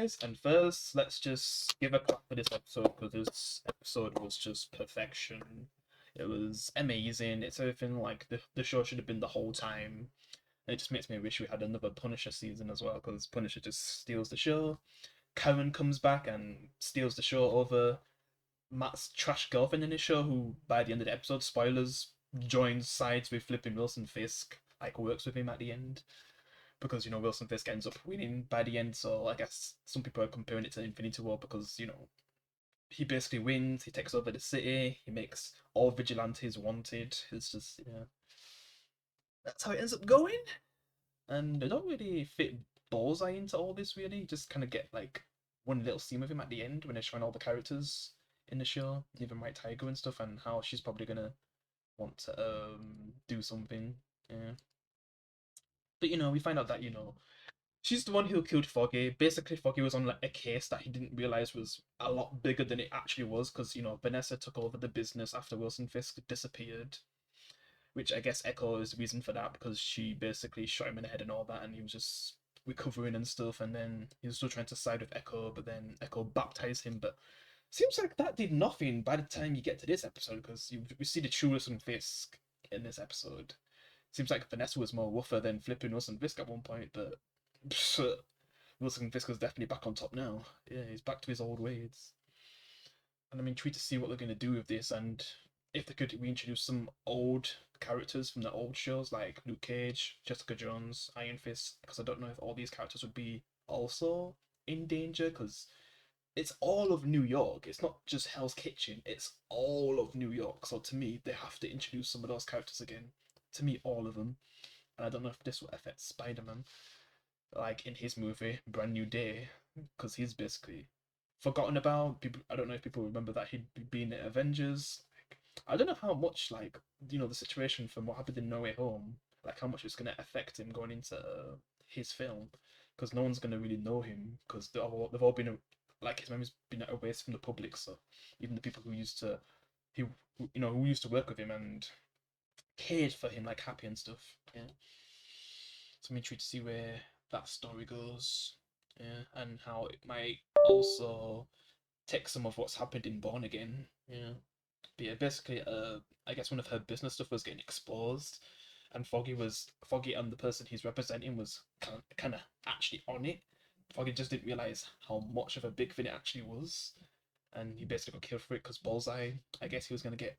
guys, and first, let's just give a clap for this episode because this episode was just perfection. It was amazing. It's everything like the show should have been the whole time. And it just makes me wish we had another Punisher season as well because Punisher just steals the show. Karen comes back and steals the show over Matt's trash girlfriend in his show, who by the end of the episode, spoilers, joins sides with flipping Wilson Fisk, like works with him at the end because Wilson Fisk ends up winning by the end. So I guess some people are comparing it to Infinity War because he basically wins. He takes over the city. He makes all vigilantes wanted. It's just that's how it ends up going. And they don't really fit Bullseye into all this really. You just kind of get like one little scene with him at the end when they're showing all the characters in the show, even White Tiger and stuff, and how she's probably gonna want to do something. Yeah. But we find out that she's the one who killed Foggy. Basically, Foggy was on like a case that he didn't realize was a lot bigger than it actually was, because Vanessa took over the business after Wilson Fisk disappeared, which I guess Echo is the reason for that because she basically shot him in the head and all that, and he was just recovering and stuff, and then he was still trying to side with Echo, but then Echo baptized him. But seems like that did nothing by the time you get to this episode, because we see the true Wilson Fisk in this episode. Seems like Vanessa was more rougher than flipping Wilson Fisk at one point, but Wilson Fisk is definitely back on top now. Yeah, he's back to his old ways. And I'm intrigued to see what they're going to do with this, and if they could reintroduce some old characters from the old shows like Luke Cage, Jessica Jones, Iron Fist, because I don't know if all these characters would be also in danger, because it's all of New York. It's not just Hell's Kitchen, it's all of New York. So to me, they have to introduce some of those characters again. To me, all of them. And I don't know if this will affect Spider-Man, like in his movie Brand New Day, because he's basically forgotten about. People, I don't know if people remember that he'd be in the Avengers. Like, I don't know how much like the situation from what happened in No Way Home, like how much it's gonna affect him going into his film, because no one's gonna really know him because they've all been like his memory's been erased from the public. So even the people who used to who used to work with him and cared for him like Happy and stuff. Yeah. So I'm intrigued to see where that story goes. Yeah, and how it might also take some of what's happened in Born Again. Yeah. But yeah, basically, I guess one of her business stuff was getting exposed, and Foggy and the person he's representing was kind of actually on it. Foggy just didn't realize how much of a big thing it actually was, and he basically got killed for it because Bullseye. I guess he was gonna get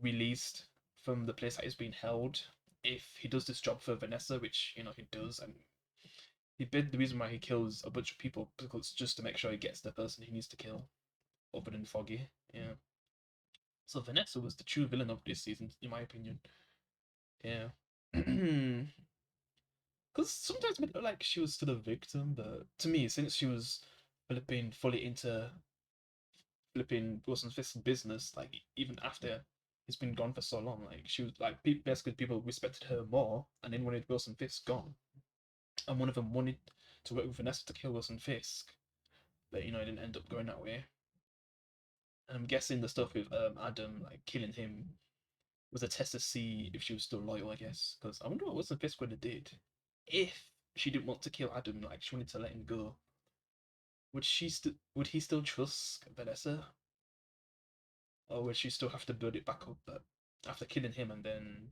released from the place that he's being held if he does this job for Vanessa, which he does, and the reason why he kills a bunch of people because just to make sure he gets the person he needs to kill, other than Foggy. Yeah. So Vanessa was the true villain of this season, in my opinion. Yeah. Because sometimes it looked like she was still a victim, but to me, since she was flipping fully into flipping Wilson Fisk's business, like even after he's been gone for so long, like she was like basically people respected her more and then wanted Wilson Fisk gone, and one of them wanted to work with Vanessa to kill Wilson Fisk, but it didn't end up going that way. And I'm guessing the stuff with Adam like killing him was a test to see if she was still loyal, I guess. Because I wonder what Wilson Fisk would have did if she didn't want to kill Adam, like she wanted to let him go. Would he still trust Vanessa, or would she still have to build it back up? But after killing him and then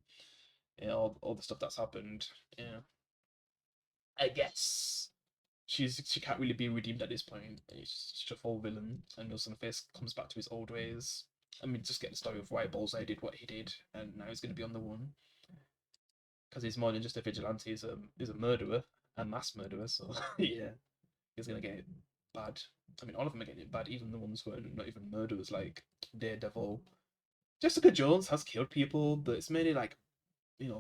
all the stuff that's happened, yeah, I guess she can't really be redeemed at this point. He's just a full villain, and Wilson Fisk comes back to his old ways. I mean, just get the story of why Bullseye did what he did, and now he's going to be on the run because he's more than just a vigilante. He's a murderer, a mass murderer. So yeah, he's going to get it bad. I mean, all of them are getting it bad, even the ones who are not even murderers, like Daredevil. Jessica Jones has killed people, but it's mainly like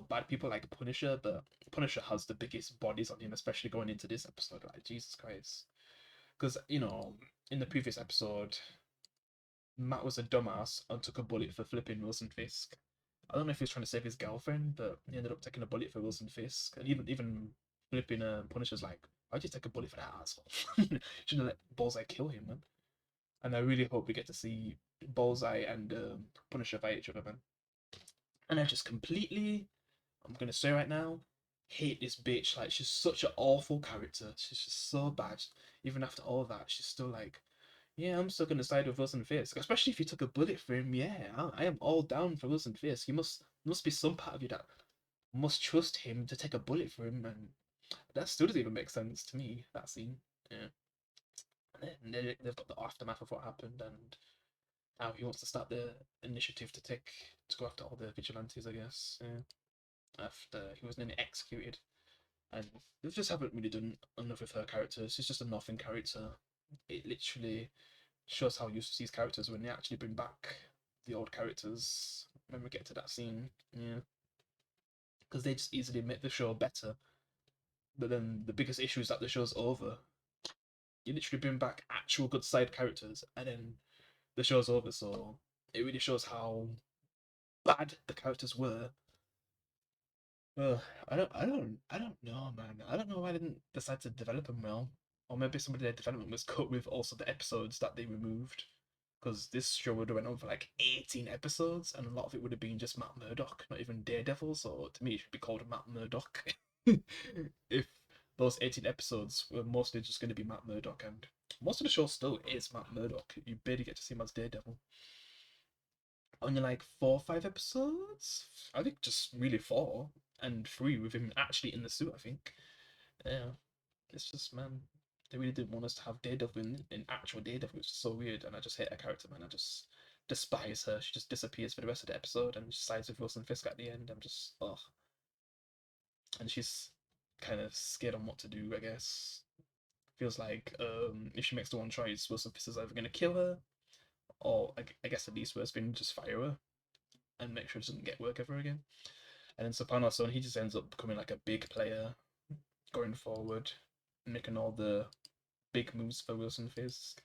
bad people like Punisher. But Punisher has the biggest bodies on him, especially going into this episode. Like Jesus Christ. Because, in the previous episode, Matt was a dumbass and took a bullet for flipping Wilson Fisk. I don't know if he was trying to save his girlfriend, but he ended up taking a bullet for Wilson Fisk. And even flipping Punisher's like, why'd you take a bullet for that asshole? Shouldn't have let Bullseye kill him, man. And I really hope we get to see Bullseye and Punisher fight each other, man. And I just completely, I'm going to say right now, hate this bitch. Like she's such an awful character. She's just so bad. Even after all that, she's still like, yeah, I'm still gonna side with Wilson Fisk. Especially if you took a bullet for him. Yeah, I am all down for Wilson Fisk. You must be some part of you that must trust him to take a bullet for him, and that still doesn't even make sense to me. That scene. Yeah. And then they've got the aftermath of what happened and how he wants to start the initiative to go after all the vigilantes. I guess. Yeah. After he was nearly executed. And they just haven't really done enough with her characters. She's just a nothing character. It literally shows how useless these characters when they actually bring back the old characters when we get to that scene. Yeah, because they just easily make the show better. But then the biggest issue is that the show's over. You literally bring back actual good side characters, and then the show's over. So it really shows how bad the characters were. I don't know, man. I don't know why they didn't decide to develop them well, or maybe some of their development was cut with also the episodes that they removed, because this show would have went on for like 18 episodes, and a lot of it would have been just Matt Murdock, not even Daredevil. So to me, it should be called Matt Murdock. If those 18 episodes were mostly just going to be Matt Murdock, and most of the show still is Matt Murdock. You barely get to see him as Daredevil. Only like 4 or 5 episodes. I think just really four and three with him actually in the suit. I think. Yeah, it's just man, they really didn't want us to have Daredevil in actual Daredevil, which is so weird. And I just hate her character, man. I just despise her. She just disappears for the rest of the episode and sides with Wilson Fisk at the end. I'm just oh, and she's kind of scared on what to do. I guess feels like if she makes the one choice, Wilson Fisk is either gonna kill her or I guess at least worst thing, just fire her and make sure she doesn't get work ever again. And then Soprano's son, he just ends up becoming like a big player going forward, making all the big moves for Wilson Fisk,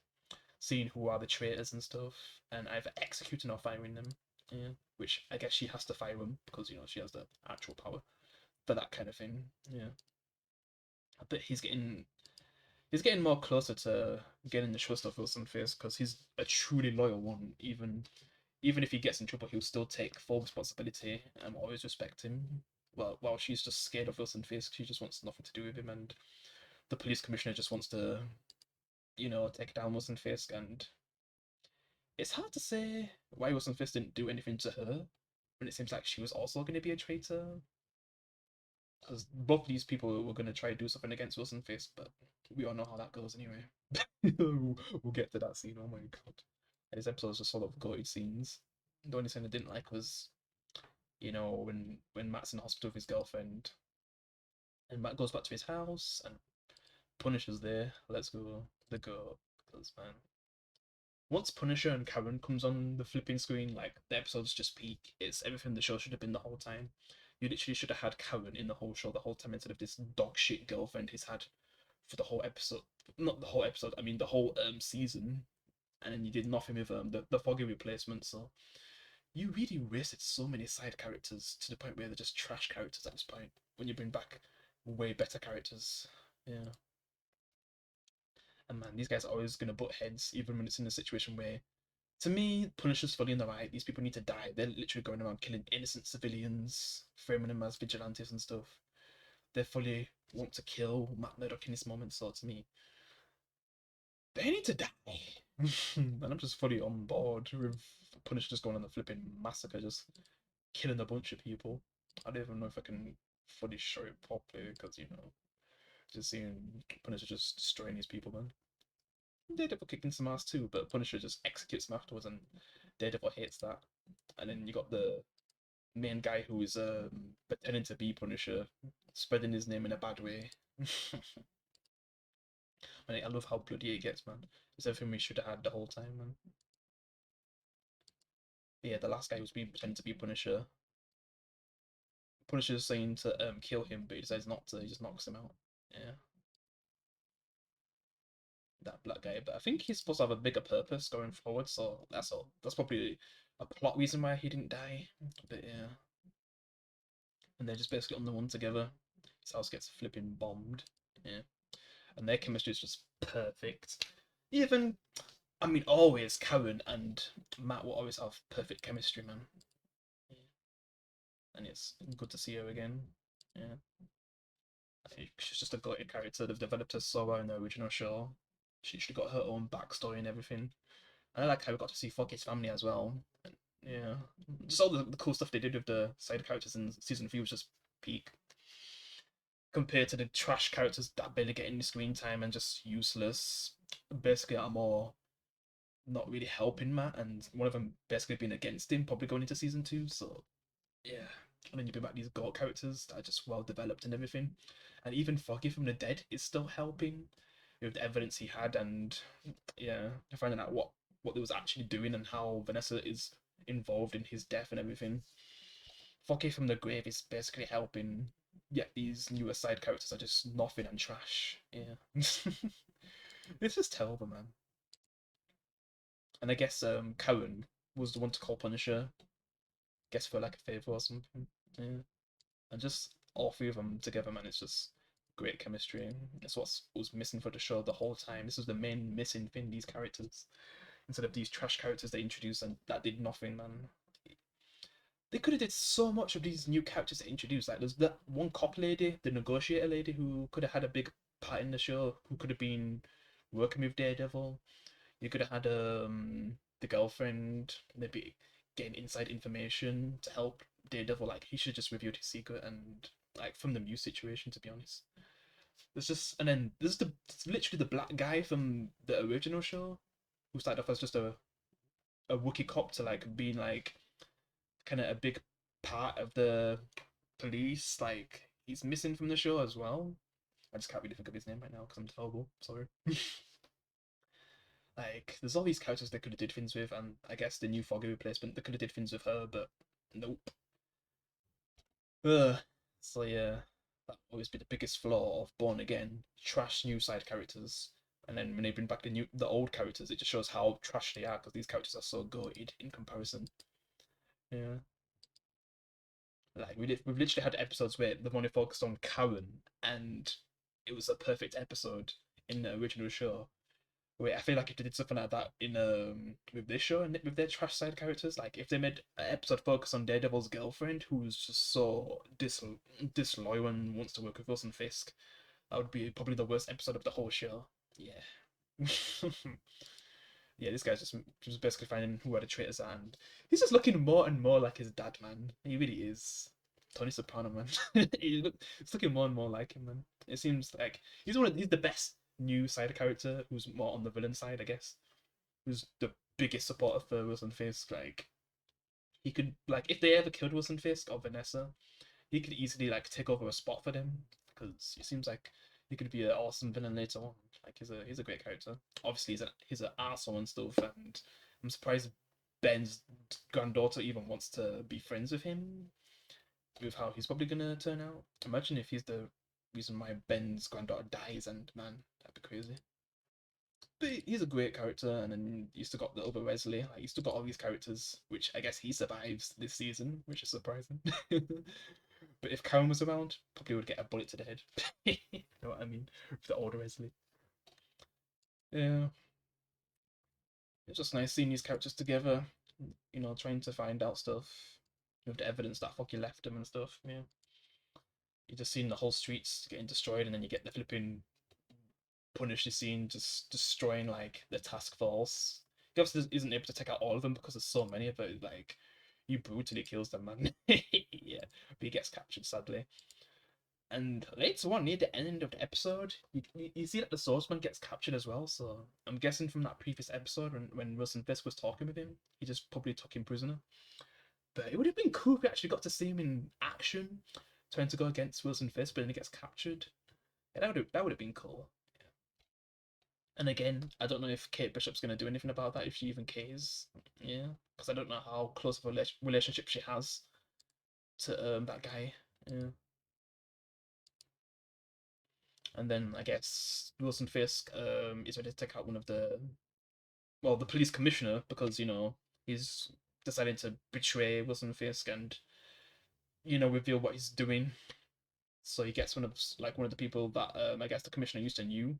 seeing who are the traitors and stuff, and either executing or firing them. Yeah, which I guess she has to fire them because she has the actual power for that kind of thing. Yeah, but he's getting more closer to getting the trust of Wilson Fisk because he's a truly loyal one. Even if he gets in trouble, he'll still take full responsibility and always respect him. Well, while she's just scared of Wilson Fisk, she just wants nothing to do with him, and the police commissioner just wants to, take down Wilson Fisk. And it's hard to say why Wilson Fisk didn't do anything to her when it seems like she was also going to be a traitor. Because both these people were going to try to do something against Wilson Fisk, but we all know how that goes anyway. We'll get to that scene. Oh my god. And this episode is just full of goated scenes. The only thing I didn't like was when Matt's in the hospital with his girlfriend, and Matt goes back to his house, and Punisher's there. Let's go, the go, because man, once Punisher and Karen comes on the flipping screen, like the episodes just peak. It's everything the show should have been the whole time. You literally should have had Karen in the whole show the whole time instead of this dog shit girlfriend he's had for the whole episode. Not the whole episode. I mean the whole season. And then you did nothing with the foggy replacement. So you really wasted so many side characters to the point where they're just trash characters at this point. When you bring back way better characters, yeah. And man, these guys are always gonna butt heads, even when it's in a situation where, to me, Punisher's fully in the right. These people need to die. They're literally going around killing innocent civilians, framing them as vigilantes and stuff. They fully want to kill Matt Murdock in this moment. So to me, they need to die. And I'm just fully on board with Punisher just going on the flipping massacre, just killing a bunch of people. I don't even know if I can fully show it properly because just seeing Punisher just destroying these people, man. Daredevil kicking some ass too, but Punisher just executes them afterwards, and Daredevil hates that. And then you got the main guy who is pretending to be Punisher, spreading his name in a bad way. I love how bloody it gets, man. It's everything we should have had the whole time, man. But yeah, the last guy was being pretending to be Punisher. Punisher's saying to kill him, but he decides not to. He just knocks him out. Yeah, that black guy. But I think he's supposed to have a bigger purpose going forward. So that's all. That's probably a plot reason why he didn't die. But yeah, and they're just basically on the one together. His house gets flipping bombed. Yeah, and their chemistry is just perfect. Even, I mean, always Karen and Matt will always have perfect chemistry, man. Yeah. And it's good to see her again. Yeah. She's just a goated character. They've developed her so well in the original show. She got her own backstory and everything. And I like how we got to see Foggy's family as well. And, yeah, just all the cool stuff they did with the side characters in season 3 was just peak compared to the trash characters that barely get any screen time and just useless. Basically, are more not really helping Matt, and one of them basically being against him, probably going into season 2. So yeah, and then you bring back these goat characters that are just well developed and everything, and even Foggy from the dead is still helping with the evidence he had, and yeah, finding out what they was actually doing and how Vanessa is involved in his death and everything. Foggy from the grave is basically helping. Yet these newer side characters are just nothing and trash. Yeah, it's just terrible, man. And I guess Karen was the one to call Punisher. Guess for like a favor or something. Yeah, and just all three of them together, man. It's just great chemistry. That's what was missing for the show the whole time. This was the main missing thing. These characters, instead of these trash characters they introduced and that did nothing, man. They could have did so much of these new characters they introduced. Like there's that one cop lady, the negotiator lady, who could have had a big part in the show. Who could have been working with Daredevil. You could have had the girlfriend maybe getting inside information to help Daredevil. Like he should just revealed his secret and like from the Muse situation. To be honest, there's just and then there's it's literally the black guy from the original show who started off as just a Wookiee cop to like being like kind of a big part of the police. Like he's missing from the show as well. I just can't really think of his name right now because I'm terrible. Sorry. Like, there's all these characters they could have did things with, and I guess the new Foggy replacement they could have did things with her, but nope. Ugh. So yeah, that always be the biggest flaw of Born Again: trash new side characters, and then when they bring back the old characters, it just shows how trash they are because these characters are so goated in comparison. Yeah, like we've literally had episodes where they've only focused on Karen, and it was a perfect episode in the original show. Wait, I feel like if they did something like that in with this show and with their trash side characters, like if they made an episode focus on Daredevil's girlfriend, who's just so disloyal and wants to work with Wilson Fisk, that would be probably the worst episode of the whole show. Yeah. Yeah, this guy's just basically finding who are the traitors are, and he's just looking more and more like his dad, man. He really is. Tony Soprano, man. It's looking more and more like him, man. It seems like he's the best new side character who's more on the villain side, I guess. Who's the biggest supporter for Wilson Fisk. Like he could like if they ever killed Wilson Fisk or Vanessa, he could easily like take over a spot for them because it seems like he could be an awesome villain later on. Like he's a great character. Obviously, he's an asshole and stuff, and I'm surprised Ben's granddaughter even wants to be friends with him. With how he's probably gonna turn out. Imagine if he's the reason why Ben's granddaughter dies, and man, that'd be crazy. But he's a great character, and then you still got the other Wesley. Like you still got all these characters, which I guess he survives this season, which is surprising. But if Karen was around, probably would get a bullet to the head. You know what I mean? With the older Wesley. Yeah, it's just nice seeing these characters together. You know, trying to find out stuff with the evidence that Foggy left them and stuff. Yeah, you just seeing the whole streets getting destroyed, and then you get the flipping Punisher scene just destroying like the task force. He obviously isn't able to take out all of them because there's so many, but like he brutally kills them, man. Yeah, but he gets captured sadly. And later on, near the end of the episode, you see that the swordsman gets captured as well. So I'm guessing from that previous episode when Wilson Fisk was talking with him, he just probably took him prisoner. But it would have been cool if we actually got to see him in action, trying to go against Wilson Fisk, but then he gets captured. Yeah, that would have been cool. And again, I don't know if Kate Bishop's going to do anything about that, if she even cares. Yeah, because I don't know how close of a relationship she has to that guy. Yeah. And then I guess Wilson Fisk is ready to take out one of the police commissioner because he's deciding to betray Wilson Fisk and reveal what he's doing. So he gets one of the people that I guess the commissioner used to knew,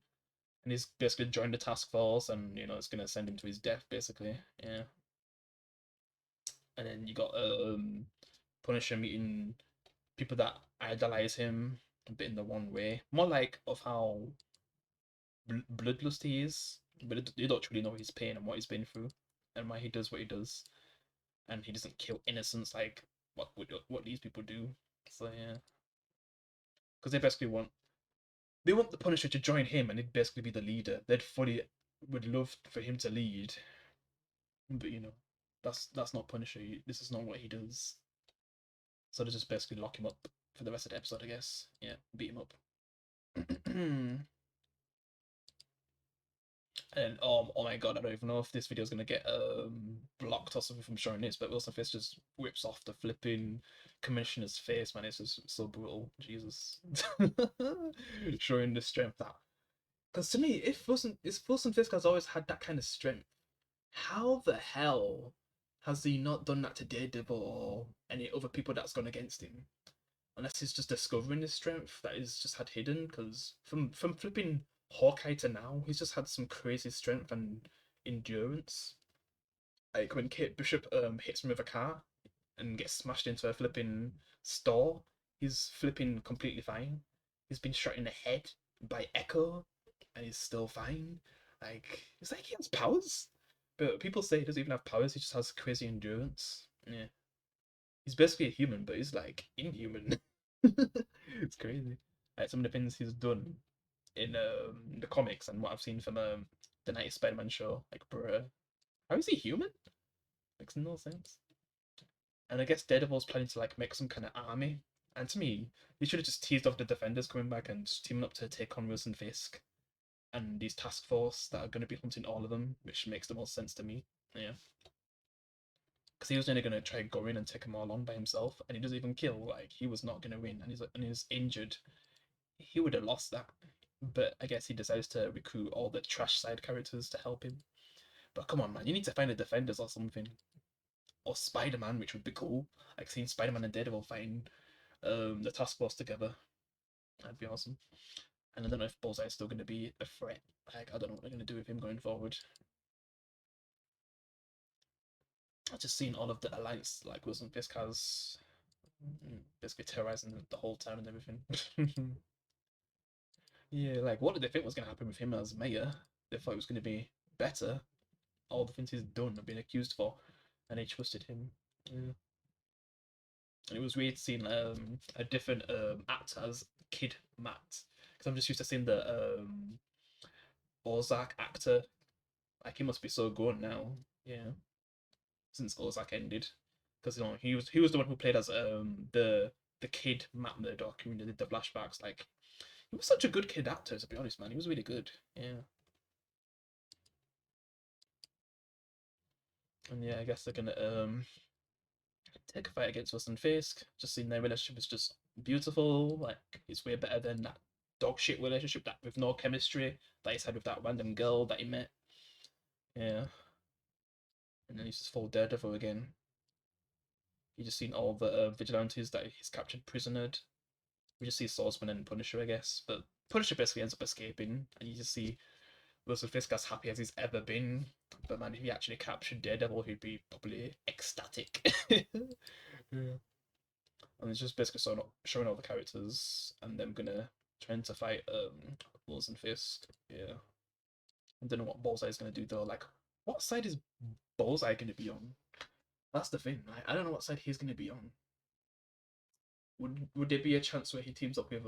and he's basically joined the task force, and it's gonna send him to his death basically. Yeah. And then you got Punisher meeting people that idolize him, but in the one way, more like of how bloodlust he is, but you don't truly know his pain and what he's been through, and why he does what he does, and he doesn't kill innocents like what these people do. So yeah, because they basically want the Punisher to join him, and he'd basically be the leader. They'd fully would love for him to lead, but that's not Punisher. This is not what he does. So they just basically lock him up for the rest of the episode, I guess. Yeah, beat him up. And oh my god, I don't even know if this video is gonna get blocked or something from showing this, but Wilson Fisk just whips off the flipping commissioner's face, man. It's just so brutal. Jesus, showing the strength that. Because to me, if Wilson Fisk has always had that kind of strength, how the hell has he not done that to Daredevil or any other people that's gone against him? Unless he's just discovering his strength that he's just had hidden. Because from flipping Hawkeye to now, he's just had some crazy strength and endurance. Like when Kate Bishop hits him with a car and gets smashed into a flipping store, he's flipping completely fine. He's been shot in the head by Echo, and he's still fine. Like it's like he has powers, but people say he doesn't even have powers. He just has crazy endurance. Yeah, he's basically a human, but he's like inhuman. It's crazy. Like some of the things he's done in the comics and what I've seen from the 90s Spider-Man show. Like, bruh, how is he human? Makes no sense. And I guess Daredevil's planning to like make some kind of army. And to me, he should have just teased off the Defenders coming back and just teaming up to take on Wilson Fisk and these task force that are going to be hunting all of them, which makes the most sense to me. Yeah, because he was only going to try go in and take them all on by himself, and he doesn't even kill. Like he was not going to win, and he's injured. He would have lost that. But I guess he decides to recruit all the trash side characters to help him. But come on, man, you need to find the Defenders or something, or Spider Man, which would be cool. Like seeing Spider Man and Daredevil fighting the task force together. That'd be awesome. And I don't know if Bullseye's still going to be a threat. Like I don't know what they're going to do with him going forward. I've just seen all of the alliance like Wilson Fisk has basically terrorizing the whole town and everything. Yeah, like what did they think was going to happen with him as mayor? They thought it was going to be better. All the things he's done and been accused for, and they trusted him. Yeah. And it was weird seeing a different actor as Kid Matt, because I'm just used to seeing the Ozark actor. Like he must be so good now. Yeah, since Ozark ended, because he was the one who played as the kid Matt Murdock who did the flashbacks. Like he was such a good kid actor, to be honest, man. He was really good. Yeah. And yeah, I guess they're gonna take a fight against Wilson Fisk. Just seeing their relationship is just beautiful. Like it's way better than that dog shit relationship that with no chemistry that he's had with that random girl that he met. Yeah. And then he's just full Daredevil again. You just seen all the vigilantes that he's captured prisonered. We just see Swordsman and Punisher, I guess. But Punisher basically ends up escaping, and you just see Wilson Fisk as happy as he's ever been. But man, if he actually captured Daredevil, he'd be probably ecstatic. Yeah. And it's just basically showing all the characters and them gonna trying to fight Wilson Fisk. Yeah. I don't know what Bullseye's gonna do though. Like, what side is Bullseye gonna be on? That's the thing. I don't know what side he's gonna be on. Would there be a chance where he teams up with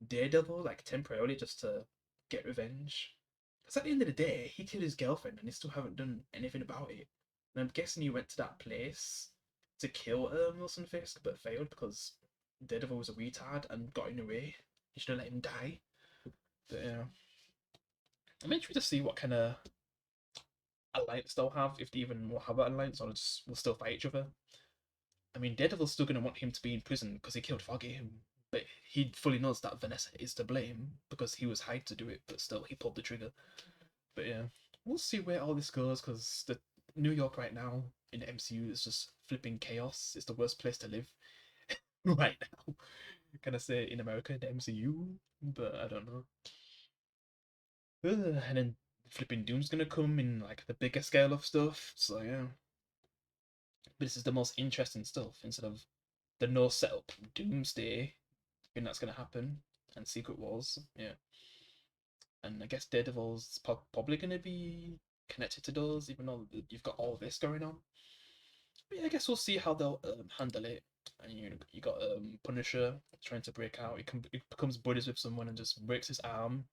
Daredevil, like temporarily, just to get revenge? Because at the end of the day, he killed his girlfriend and he still haven't done anything about it. And I'm guessing he went to that place to kill Wilson Fisk, but failed because Daredevil was a retard and got in the way. He should have let him die. But yeah, I'm interested to see what kind of alliance they'll have, if they even will have an alliance, or just will still fight each other. I mean, Daredevil's still going to want him to be in prison because he killed Foggy, but he fully knows that Vanessa is to blame because he was hired to do it, but still, he pulled the trigger. But yeah, we'll see where all this goes because the New York right now in the MCU is just flipping chaos. It's the worst place to live right now. Can I say in America, the MCU? But I don't know. And then flipping Doom's gonna come in like the bigger scale of stuff. So yeah. But this is the most interesting stuff instead of the no setup Doomsday. think that's gonna happen. And Secret Wars, yeah. And I guess Daredevil's probably gonna be connected to those, even though you've got all this going on. But yeah, I guess we'll see how they'll handle it. And you got Punisher trying to break out. He becomes buddies with someone and just breaks his arm,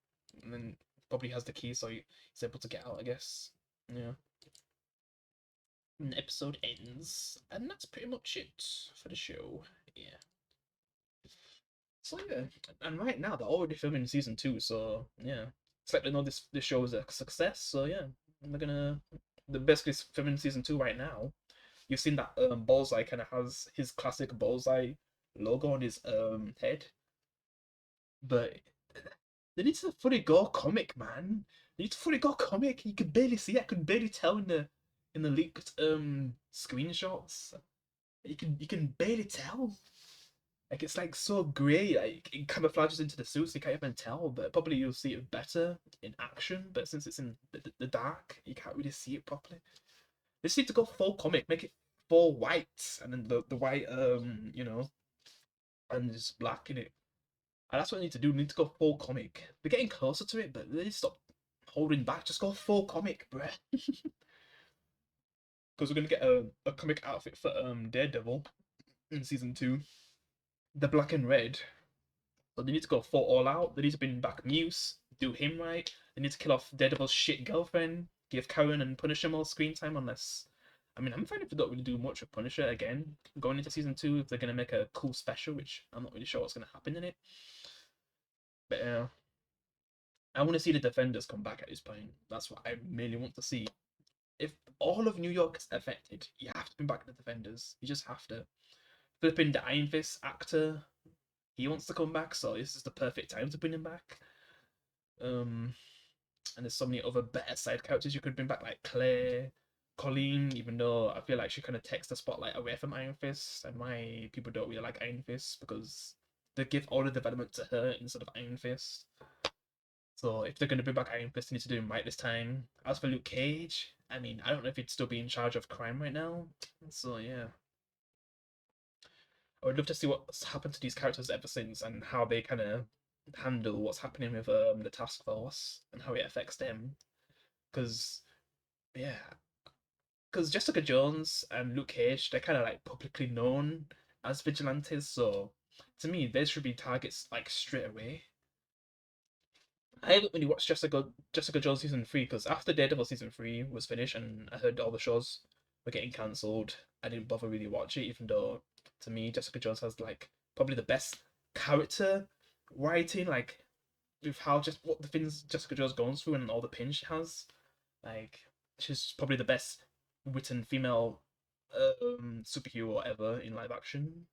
and then probably has the key, so he's able to get out. I guess. Yeah. And the episode ends, and that's pretty much it for the show. Yeah. So yeah, and right now they're already filming season 2, so yeah, it's like they know this show is a success. So yeah, they're basically filming season 2 right now. You've seen that Bullseye kind of has his classic Bullseye logo on his head, but they need to fully go comic, man. They need to fully go comic. You could barely see it. I could barely tell in the leaked screenshots. You can barely tell. Like it's like so grey, like it camouflages into the suits, you can't even tell. But probably you'll see it better in action. But since it's in the dark, you can't really see it properly. They just need to go full comic, make it full white, and then the white and just black in it. And that's what they need to do. They need to go full comic. They're getting closer to it, but they need to stop holding back. Just go full comic, bruh. Because we're gonna get a comic outfit for Daredevil in season 2. The black and red. So they need to go full all out. They need to bring back Muse, do him right. They need to kill off Daredevil's shit girlfriend, give Karen and Punisher more screen time unless. I mean, I'm fine if they don't really do much with Punisher again. Going into season 2, if they're going to make a cool special, which I'm not really sure what's going to happen in it. But I want to see the Defenders come back at this point. That's what I really want to see. If all of New York is affected, you have to bring back the Defenders. You just have to. Flipping the Iron Fist actor, he wants to come back, so this is the perfect time to bring him back. And there's so many other better side characters you could bring back, like Claire, Colleen, even though I feel like she kind of takes the spotlight away from Iron Fist, and why people don't really like Iron Fist, because they give all the development to her instead of Iron Fist. So if they're going to bring back Iron Fist, they need to do him right this time. As for Luke Cage, I mean, I don't know if he'd still be in charge of crime right now. So yeah. I would love to see what's happened to these characters ever since and how they kind of handle what's happening with the task force and how it affects them. Because yeah, because Jessica Jones and Luke Cage, they're kind of like publicly known as vigilantes. So to me, they should be targets like straight away. I haven't really watched Jessica Jones season 3 because after Daredevil season 3 was finished and I heard all the shows were getting cancelled, I didn't bother really watch it. Even though to me, Jessica Jones has like probably the best character writing, like with how just what the things Jessica Jones goes through and all the pain she has. Like she's probably the best written female superhero ever in live action.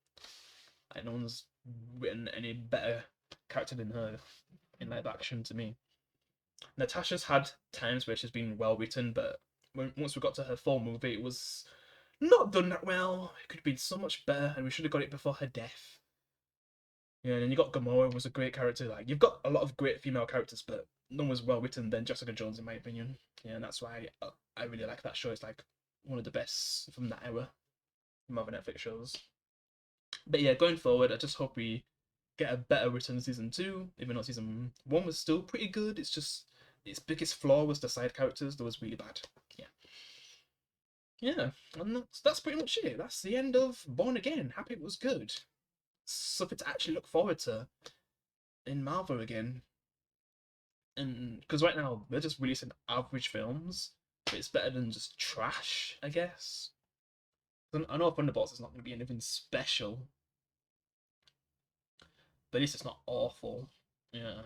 Like no one's written any better character than her in live action to me. Natasha's had times where she's been well written, but once we got to her full movie, it was not done that well. It could have been so much better, and we should have got it before her death. Yeah, and then you got Gamora, was a great character. Like you've got a lot of great female characters, but none was well written than Jessica Jones, in my opinion. Yeah, and that's why I really like that show. It's like one of the best from that era, from other Netflix shows. But yeah, going forward, I just hope we get a better written season 2, even though season 1 was still pretty good. It's just its biggest flaw was the side characters that was really bad. Yeah. Yeah, and that's pretty much it. That's the end of Born Again. Happy it was good. Something to actually look forward to in Marvel again. And because right now they're just releasing average films, but it's better than just trash, I guess. I know Thunderbolts is not going to be anything special, but at least it's not awful. Yeah.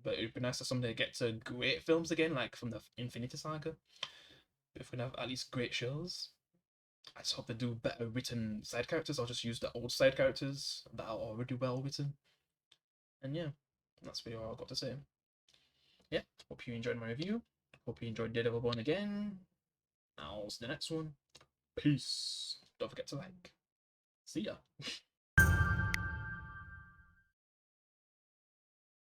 But it'd be nice to someday get to great films again, like from the Infinity Saga. If we can have at least great shows. I just hope they do better written side characters or just use the old side characters that are already well written. And yeah, that's really all I've got to say. Yeah, hope you enjoyed my review. Hope you enjoyed Daredevil Born Again. I'll see the next one. Peace. Don't forget to like. See ya.